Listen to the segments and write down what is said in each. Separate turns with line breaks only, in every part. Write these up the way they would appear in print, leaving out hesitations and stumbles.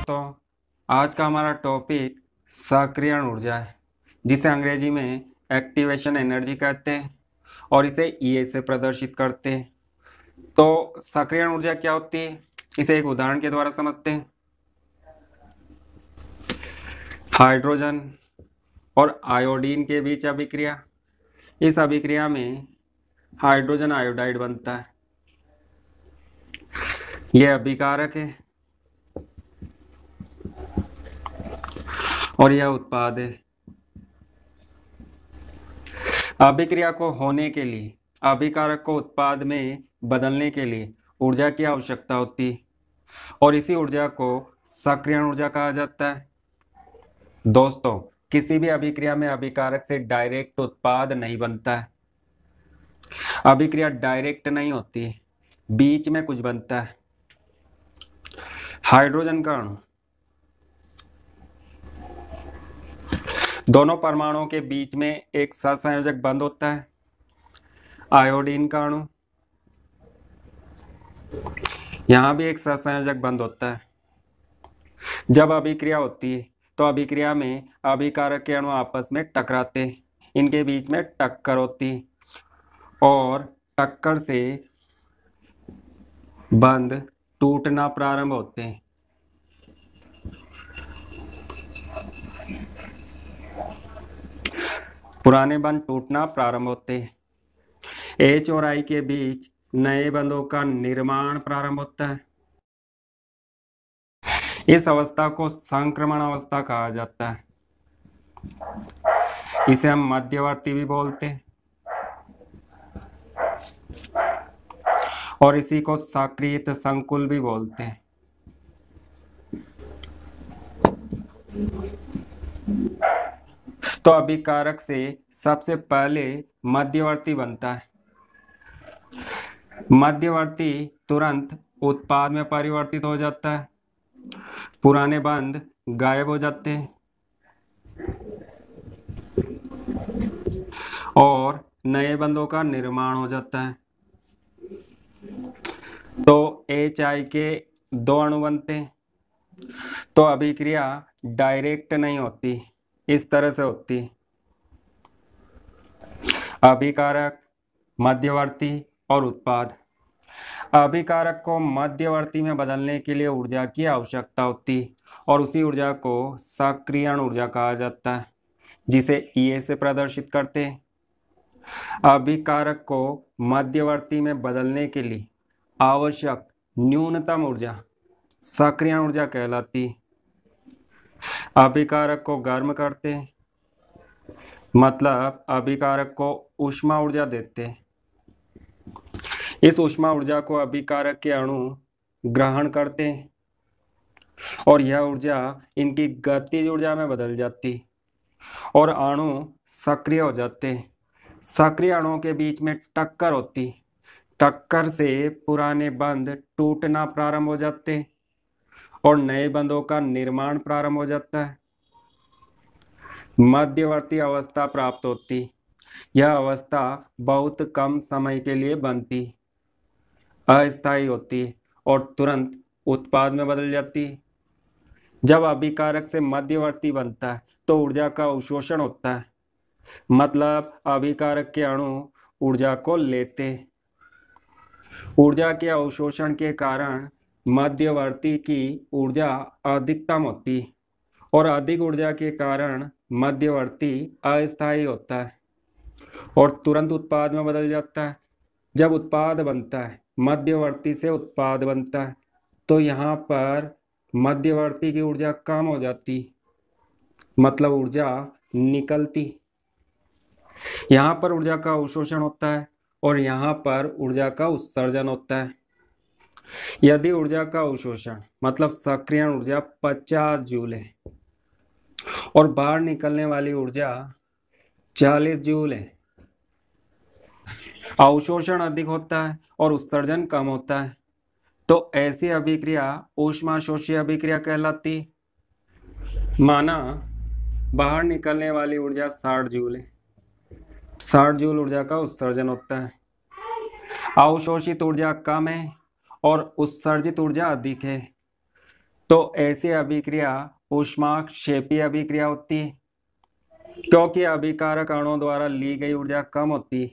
दोस्तों, आज का हमारा टॉपिक सक्रियण ऊर्जा है, जिसे अंग्रेजी में एक्टिवेशन एनर्जी कहते हैं और इसे ई से प्रदर्शित करते हैं। तो सक्रियण ऊर्जा क्या होती है, इसे एक उदाहरण के द्वारा समझते हैं। हाइड्रोजन और आयोडीन के बीच अभिक्रिया। इस अभिक्रिया में हाइड्रोजन आयोडाइड बनता है। यह अभिकारक है और यह उत्पाद है। अभिक्रिया को होने के लिए, अभिकारक को उत्पाद में बदलने के लिए ऊर्जा की आवश्यकता होती है और इसी ऊर्जा को सक्रियण ऊर्जा कहा जाता है। दोस्तों, किसी भी अभिक्रिया में अभिकारक से डायरेक्ट उत्पाद नहीं बनता है। अभिक्रिया डायरेक्ट नहीं होती है, बीच में कुछ बनता है। हाइड्रोजन का अणु, दोनों परमाणुओं के बीच में एक सहसंयोजक बंध होता है। आयोडीन का अणु, यहां भी एक सहसंयोजक बंध होता है। जब अभिक्रिया होती है तो अभिक्रिया में अभिकारक के अणु आपस में टकराते हैं, इनके बीच में टक्कर होती है और टक्कर से बंध टूटना प्रारंभ होते हैं। पुराने बंध टूटना प्रारंभ होते हैं। H और I के बीच नए बंधों का निर्माण प्रारंभ होता है। इस अवस्था को संक्रमण अवस्था कहा जाता है। इसे हम मध्यवर्ती भी बोलते हैं और इसी को सक्रियित संकुल भी बोलते हैं। तो अभिकारक से सबसे पहले मध्यवर्ती बनता है। मध्यवर्ती तुरंत उत्पाद में परिवर्तित हो जाता है। पुराने बंध गायब हो जाते हैं और नए बंधों का निर्माण हो जाता है। तो HI के दो अणु बनते हैं। तो अभिक्रिया डायरेक्ट नहीं होती, इस तरह से होती। अभिकारक, मध्यवर्ती और उत्पाद। अभिकारक को मध्यवर्ती में बदलने के लिए ऊर्जा की आवश्यकता होती और उसी ऊर्जा को सक्रियण ऊर्जा कहा जाता है, जिसे ई से प्रदर्शित करते हैं। अभिकारक को मध्यवर्ती में बदलने के लिए आवश्यक न्यूनतम ऊर्जा सक्रियण ऊर्जा कहलाती है। अभिकारक को गर्म करते हैं, मतलब अभिकारक को ऊष्मा ऊर्जा देते हैं। इस ऊष्मा ऊर्जा को अभिकारक के अणु ग्रहण करते हैं और यह ऊर्जा इनकी गतिज ऊर्जा में बदल जाती और अणु सक्रिय हो जाते हैं। सक्रिय अणुओं के बीच में टक्कर होती, टक्कर से पुराने बंध टूटना प्रारंभ हो जाते हैं और नए बंधों का निर्माण प्रारंभ हो जाता है। मध्यवर्ती अवस्था प्राप्त होती। यह अवस्था बहुत कम समय के लिए बनती, अस्थायी होती और तुरंत उत्पाद में बदल जाती। जब अभिकारक से मध्यवर्ती बनता है तो ऊर्जा का अवशोषण होता है, मतलब अभिकारक के अणु ऊर्जा को लेते। ऊर्जा के अवशोषण के कारण मध्यवर्ती की ऊर्जा अधिकतम होती और अधिक ऊर्जा के कारण मध्यवर्ती अस्थायी होता है और तुरंत उत्पाद में बदल जाता है। जब उत्पाद बनता है, मध्यवर्ती से उत्पाद बनता है, तो यहाँ पर मध्यवर्ती की ऊर्जा कम हो जाती, मतलब ऊर्जा निकलती। यहाँ पर ऊर्जा का अवशोषण होता है और यहाँ पर ऊर्जा का उत्सर्जन होता है। यदि ऊर्जा का अवशोषण मतलब सक्रियण ऊर्जा 50 जूल है और बाहर निकलने वाली ऊर्जा 40 जूल है, अवशोषण अधिक होता है और उत्सर्जन कम होता है, तो ऐसी अभिक्रिया ऊष्माशोषी अभिक्रिया कहलाती। माना बाहर निकलने वाली ऊर्जा 60 जूल है, 60 जूल ऊर्जा का उत्सर्जन होता है। अवशोषित ऊर्जा कम है और उत्सर्जित ऊर्जा अधिक है, तो ऐसी अभिक्रिया ऊष्माक्षेपी अभिक्रिया होती है, क्योंकि अभिकारक अणुओं द्वारा ली गई ऊर्जा कम होती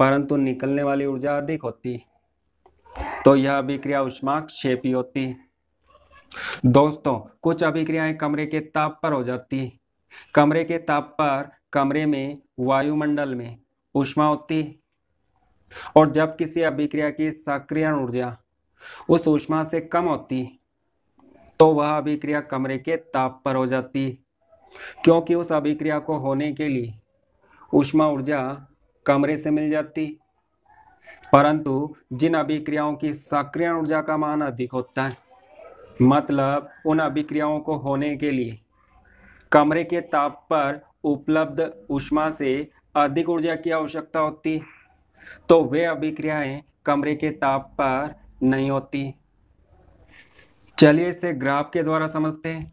परंतु निकलने वाली ऊर्जा अधिक होती, तो यह अभिक्रिया ऊष्माक्षेपी होती है। दोस्तों, कुछ अभिक्रियाएं कमरे के ताप पर हो जाती है। कमरे के ताप पर कमरे में वायुमंडल में ऊष्मा होती है, और जब किसी अभिक्रिया की सक्रियण ऊर्जा उस ऊष्मा से कम होती तो वह अभिक्रिया कमरे के ताप पर हो जाती, क्योंकि उस अभिक्रिया को होने के लिए ऊष्मा ऊर्जा कमरे से मिल जाती। परंतु जिन अभिक्रियाओं की सक्रियण ऊर्जा का मान अधिक होता है, मतलब उन अभिक्रियाओं को होने के लिए कमरे के ताप पर उपलब्ध ऊष्मा से अधिक ऊर्जा की आवश्यकता होती, तो वे अभिक्रियाएं कमरे के ताप पर नहीं होती। चलिए इसे ग्राफ के द्वारा समझते हैं।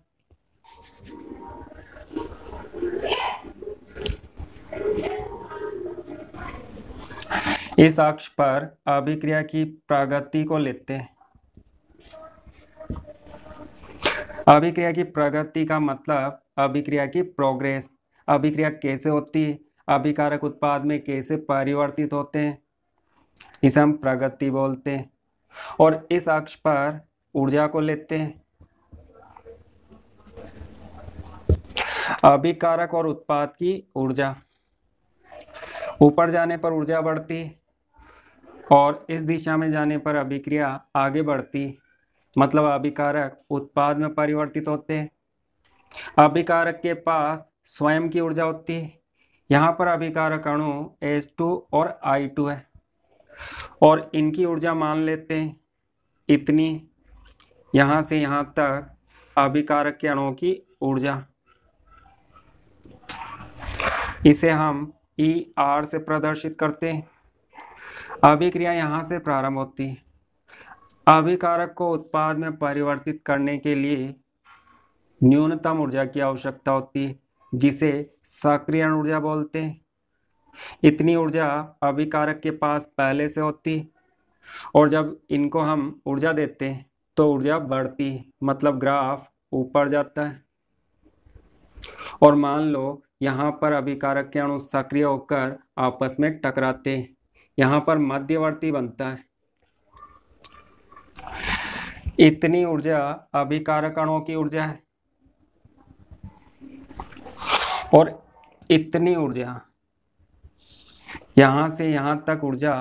इस अक्ष पर अभिक्रिया की प्रगति को लेते हैं। अभिक्रिया की प्रगति का मतलब अभिक्रिया की प्रोग्रेस, अभिक्रिया कैसे होती है, अभिकारक उत्पाद में कैसे परिवर्तित होते हैं, इसे हम प्रगति बोलते हैं। और इस अक्ष पर ऊर्जा को लेते हैं। अभिकारक और उत्पाद की ऊर्जा, ऊपर जाने पर ऊर्जा बढ़ती और इस दिशा में जाने पर अभिक्रिया आगे बढ़ती, मतलब अभिकारक उत्पाद में परिवर्तित होते हैं। अभिकारक के पास स्वयं की ऊर्जा होती है। यहाँ पर अभिकारक अणु H2 और I2 है, और इनकी ऊर्जा मान लेते हैं इतनी, यहाँ से यहाँ तक अभिकारक के अणुओं की ऊर्जा। इसे हम ER से प्रदर्शित करते हैं। अभिक्रिया यहाँ से प्रारंभ होती है। अभिकारक को उत्पाद में परिवर्तित करने के लिए न्यूनतम ऊर्जा की आवश्यकता होती है, जिसे सक्रियण ऊर्जा बोलते हैं। इतनी ऊर्जा अभिकारक के पास पहले से होती, और जब इनको हम ऊर्जा देते हैं तो ऊर्जा बढ़ती, मतलब ग्राफ ऊपर जाता है। और मान लो यहाँ पर अभिकारक के अणु सक्रिय होकर आपस में टकराते हैं, यहाँ पर मध्यवर्ती बनता है। इतनी ऊर्जा अभिकारक अणुओं की ऊर्जा है, और इतनी ऊर्जा यहाँ से यहाँ तक ऊर्जा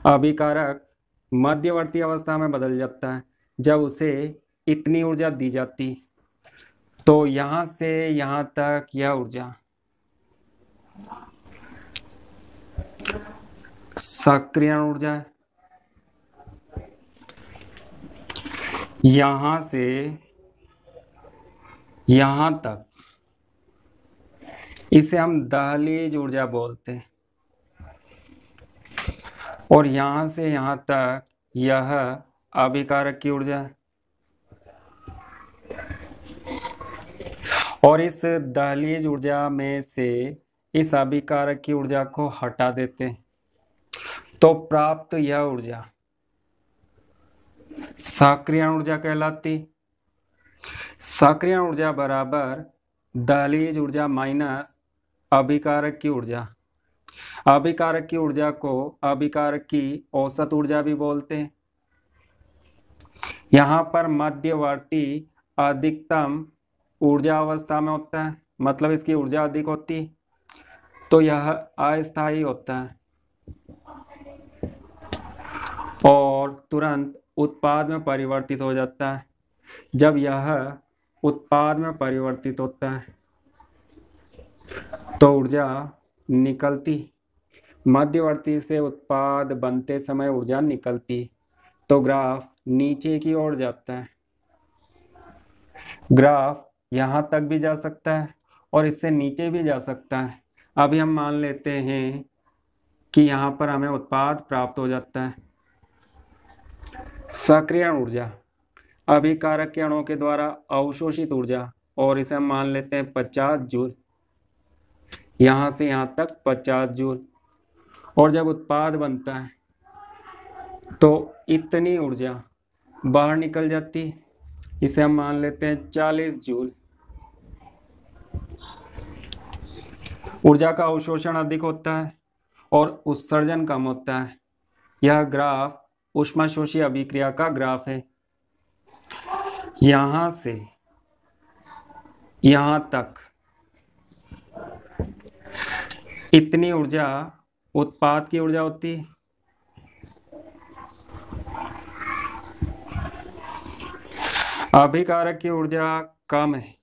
अभिकारक मध्यवर्ती अवस्था में बदल जाता है जब उसे इतनी ऊर्जा दी जाती। तो यहाँ से यहाँ तक यह ऊर्जा सक्रियण ऊर्जा है, यहाँ से यहाँ तक इसे हम दहलीज ऊर्जा बोलते हैं, और यहाँ से यहाँ तक यह अभिकारक की ऊर्जा है। और इस दहलीज ऊर्जा में से इस अभिकारक की ऊर्जा को हटा देते हैं, तो प्राप्त यह ऊर्जा सक्रियण ऊर्जा कहलाती। सक्रियण ऊर्जा बराबर दहलीज ऊर्जा माइनस अभिकारक की ऊर्जा। अभिकारक की ऊर्जा को अभिकारक की औसत ऊर्जा भी बोलते हैं। यहाँ पर मध्यवर्ती अधिकतम ऊर्जा अवस्था में होता है, मतलब इसकी ऊर्जा अधिक होती, तो यह अस्थायी होता है और तुरंत उत्पाद में परिवर्तित हो जाता है। जब यह उत्पाद में परिवर्तित होता है तो ऊर्जा निकलती, मध्यवर्ती से उत्पाद बनते समय ऊर्जा निकलती, तो ग्राफ नीचे की ओर जाता है। ग्राफ यहाँ तक भी जा सकता है और इससे नीचे भी जा सकता है। अभी हम मान लेते हैं कि यहाँ पर हमें उत्पाद प्राप्त हो जाता है। सक्रियण ऊर्जा अभिकारक के अणुओं के द्वारा अवशोषित ऊर्जा, और इसे हम मान लेते हैं 50 जूल, यहाँ से यहाँ तक 50 जूल। और जब उत्पाद बनता है तो इतनी ऊर्जा बाहर निकल जाती, इसे हम मान लेते हैं 40 जूल। ऊर्जा का अवशोषण अधिक होता है और उत्सर्जन कम होता है। यह ग्राफ ऊष्माशोषी अभिक्रिया का ग्राफ है। यहां से यहां तक इतनी ऊर्जा उत्पाद की ऊर्जा होती है। अभिकारक की ऊर्जा कम है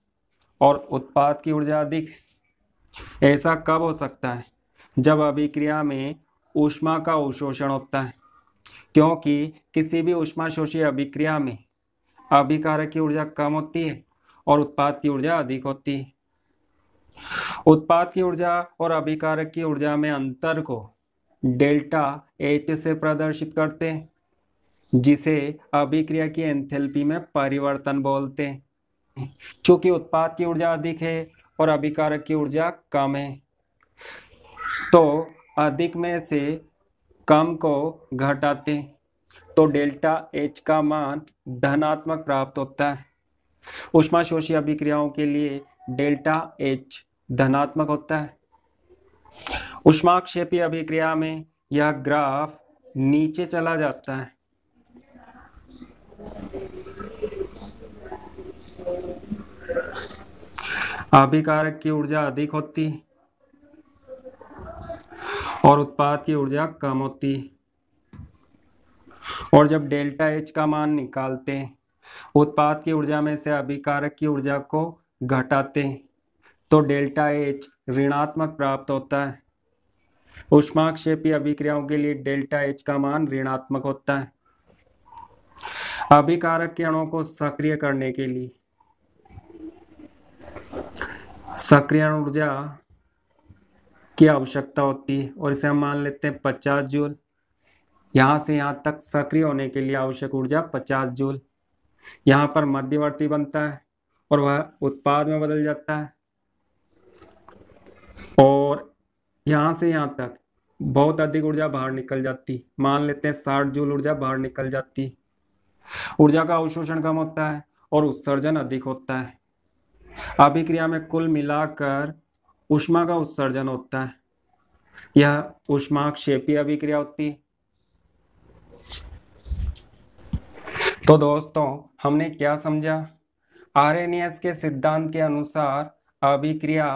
और उत्पाद की ऊर्जा अधिक है। ऐसा कब हो सकता है? जब अभिक्रिया में ऊष्मा का अवशोषण होता है, क्योंकि किसी भी ऊष्माशोषी अभिक्रिया में अभिकारक की ऊर्जा कम होती है और उत्पाद की ऊर्जा अधिक होती है। उत्पाद की ऊर्जा और अभिकारक की ऊर्जा में अंतर को डेल्टा एच से प्रदर्शित करते हैं, जिसे अभिक्रिया की एंथैल्पी में परिवर्तन बोलते हैं। चूंकि उत्पाद की ऊर्जा अधिक है और अभिकारक की ऊर्जा कम है, तो अधिक में से कम को घटाते हैं, तो डेल्टा एच का मान धनात्मक प्राप्त होता है। ऊष्माशोषी अभिक्रियाओं के लिए डेल्टा एच धनात्मक होता है। ऊष्माक्षेपी अभिक्रिया में यह ग्राफ नीचे चला जाता है। अभिकारक की ऊर्जा अधिक होती है और उत्पाद की ऊर्जा कम होती है। और जब डेल्टा एच का मान निकालते हैं, उत्पाद की ऊर्जा में से अभिकारक की ऊर्जा को घटाते हैं, तो डेल्टा एच ऋणात्मक प्राप्त होता है। ऊष्माक्षेपी अभिक्रियाओं के लिए डेल्टा एच का मान ऋणात्मक होता है। अभिकारक के अणुओं को सक्रिय करने के लिए सक्रियण ऊर्जा की आवश्यकता होती है और इसे हम मान लेते हैं 50 जूल। यहां से यहां तक सक्रिय होने के लिए आवश्यक ऊर्जा 50 जूल। यहां पर मध्यवर्ती बनता है और वह उत्पाद में बदल जाता है, और यहां से यहां तक बहुत अधिक ऊर्जा बाहर निकल जाती, मान लेते हैं 60 जूल ऊर्जा बाहर निकल जाती। ऊर्जा का अवशोषण कम होता है और उत्सर्जन अधिक होता है। अभिक्रिया में कुल मिलाकर ऊष्मा का उत्सर्जन होता है। यह ऊष्माक्षेपी अभिक्रिया होती है। तो दोस्तों, हमने क्या समझा? आर्हेनियस के सिद्धांत के अनुसार अभिक्रिया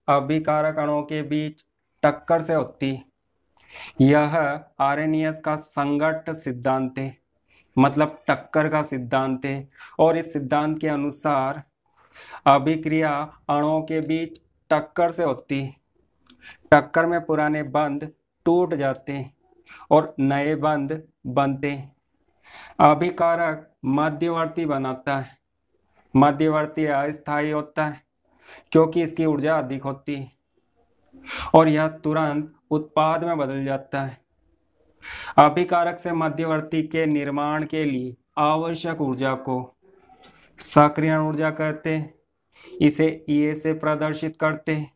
अभिकारक अणुओं के बीच टक्कर से होती है। यह आर्हेनियस का संघट्ट सिद्धांत है, मतलब टक्कर का सिद्धांत है। और इस सिद्धांत के अनुसार अभिक्रिया अणुओं के बीच टक्कर से होती है। टक्कर में पुराने बंध टूट जाते हैं और नए बंध बनते हैं। अभिकारक मध्यवर्ती बनाता है। मध्यवर्ती अस्थायी होता है क्योंकि इसकी ऊर्जा अधिक होती है और यह तुरंत उत्पाद में बदल जाता है। अभिकारक से मध्यवर्ती के निर्माण के लिए आवश्यक ऊर्जा को सक्रियण ऊर्जा कहते हैं। इसे E से प्रदर्शित करते हैं।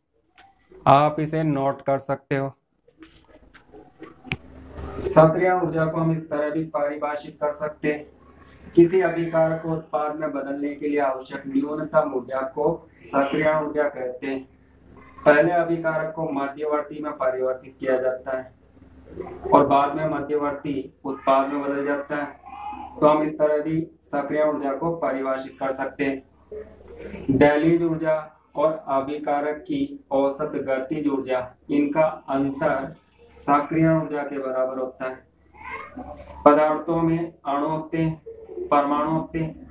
आप इसे नोट कर सकते हो। सक्रियण ऊर्जा को हम इस तरह भी परिभाषित कर सकते हैं। किसी अभिकारक को उत्पाद में बदलने के लिए आवश्यक न्यूनतम ऊर्जा को सक्रियण ऊर्जा कहते हैं। पहले अभिकारक को मध्यवर्ती में परिवर्तित किया जाता है और बाद में मध्यवर्ती उत्पाद में बदल जाता है, तो हम इस तरह भी सक्रियण ऊर्जा को परिभाषित कर सकते हैं। दहलीज ऊर्जा और अभिकारक की औसत गतिज ऊर्जा, इनका अंतर सक्रियण ऊर्जा के बराबर होता है। पदार्थों में अणु होते हैं, परमाणु होते हैं।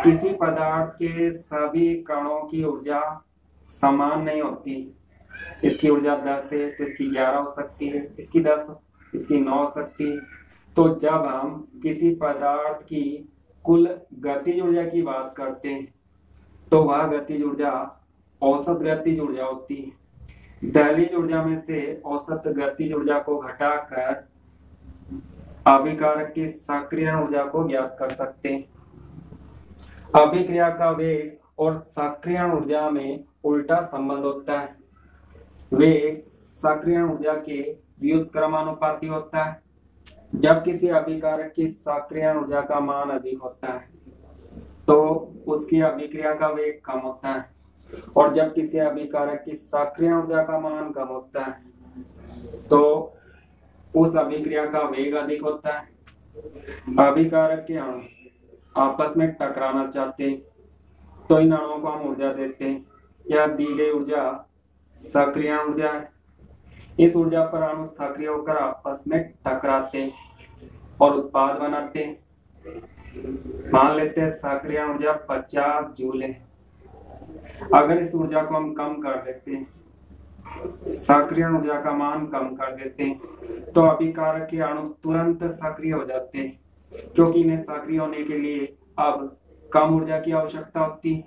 किसी पदार्थ के सभी कणों की ऊर्जा समान नहीं होती। इसकी ऊर्जा 10 है तो इसकी 11 हो सकती है, इसकी 10, इसकी 9 हो सकती है। तो जब हम किसी पदार्थ की कुल गतिज ऊर्जा की बात करते हैं तो वह गतिज ऊर्जा औसत गतिज ऊर्जा होती है। दहलीज ऊर्जा में से औसत गतिज ऊर्जा को घटाकर अभिकारक की सक्रियण ऊर्जा को ज्ञात कर सकते हैं। अभिक्रिया का वेग और सक्रियण ऊर्जा में उल्टा संबंध होता है। वेग सक्रियण ऊर्जा के व्युत्क्रमानुपाती होता है जब किसी अभिकारक की सक्रियण ऊर्जा का मान अधिक होता है तो उसकी अभिक्रिया का वेग कम होता है, और जब किसी अभिकारक की सक्रियण ऊर्जा का मान कम होता है तो उस अभिक्रिया का वेग अधिक होता है। अभिकारक के अणु आपस में टकराना चाहते हैं तो इन अणुओं को हम ऊर्जा देते हैं। यह दी गई ऊर्जा सक्रियण ऊर्जा है। इस ऊर्जा पर अणु सक्रिय होकर आपस में टकराते हैं और उत्पाद बनाते हैं। मान लेते हैं सक्रियण ऊर्जा 50 जूल है। अगर इस ऊर्जा को हम कम कर देते हैं, सक्रियण ऊर्जा का मान कम कर देते हैं, तो अभिकारक के अणु तुरंत सक्रिय हो जाते हैं, क्योंकि इन्हें सक्रिय होने के लिए अब कम ऊर्जा की आवश्यकता होती है,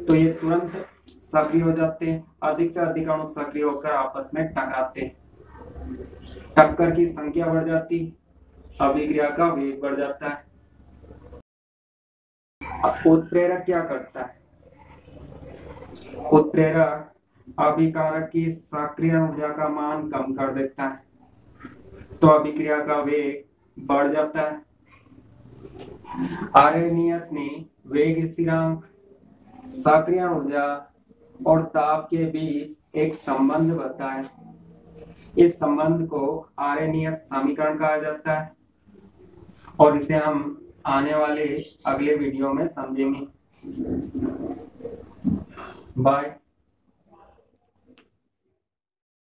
तो ये तुरंत सक्रिय हो जाते हैं। अधिक से अधिक अणु सक्रिय होकर आपस में टकराते हैं। टक्कर की संख्या बढ़ जाती, अभिक्रिया का वेग बढ़ जाता है। उत्प्रेरक क्या करता है? उत्प्रेरक अभिकारक की सक्रियण ऊर्जा का मान कम कर देता है, तो अभिक्रिया का वेग बढ़ जाता है। आर्हेनियस ने वेग स्थिरांक, सक्रियण ऊर्जा और ताप के बीच एक संबंध बताया। इस संबंध को आर्हेनियस समीकरण कहा जाता है और इसे हम आने वाले अगले वीडियो में समझेंगे। बाय।